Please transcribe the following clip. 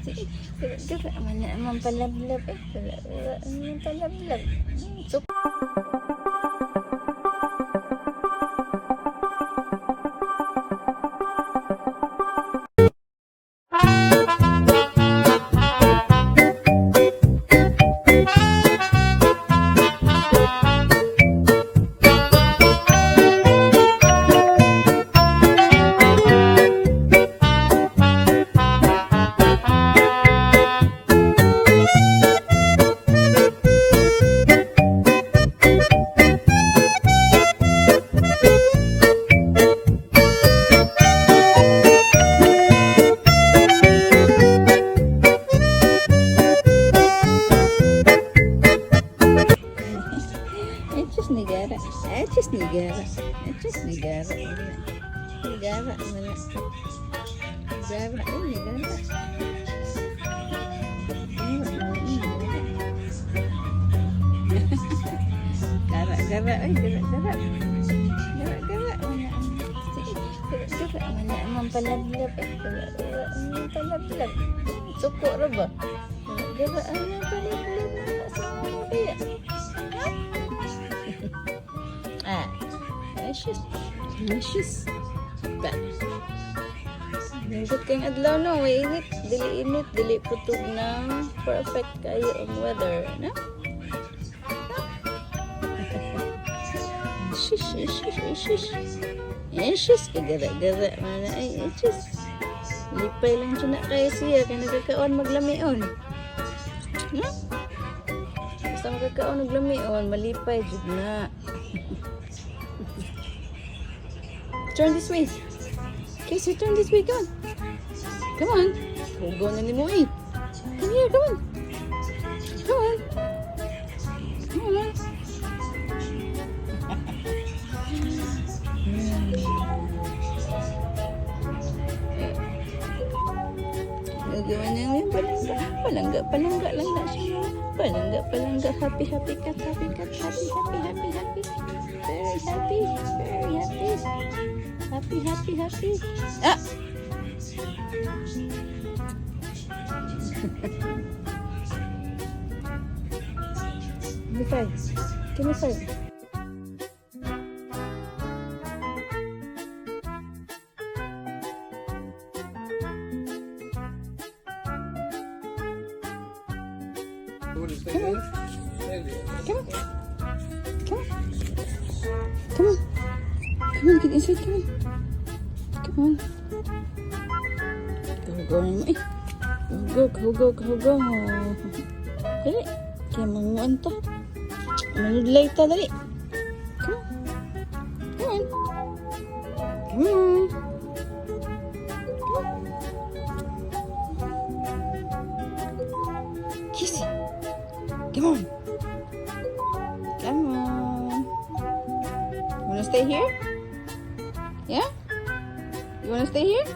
Sige, mana mampalablab eh. Mampalablab. So, negara. Negara. Negara. Negara. Negara. Negara. Gara-gara. Gara-gara. Gara-gara. Gara-gara. Mana mampalablab eh. Mampalablab. Suko ra ba? Gara-gara. Mampalablab. Sama kaya. Ashes. Ba. Nindot kayong adlaw no, way init, dili init, dili putog na perfect kayo ang weather, no? Ashes, kagara-gara, mana ay ashes. Lipay lang siya na kayo siya, kaya nagkakaon maglamion. No? Basta magkakaon maglamion, malipay, jud na. Turn this way. Casey, turn this way. Come on. Come on. Hugo na ni mo eh. Come here, come on. Come on. Come on. Nagawa na yung palangga. Palangga lang na siya. Palangga. Happy cat. Happy. Very happy. Happy. Ah! Give me five. Come on, get inside, come on. Go. Dali, kaya manguan ta. Manudlay ta, dali. Come on. Cassie, come on. Wanna stay here? Yeah? You wanna stay here?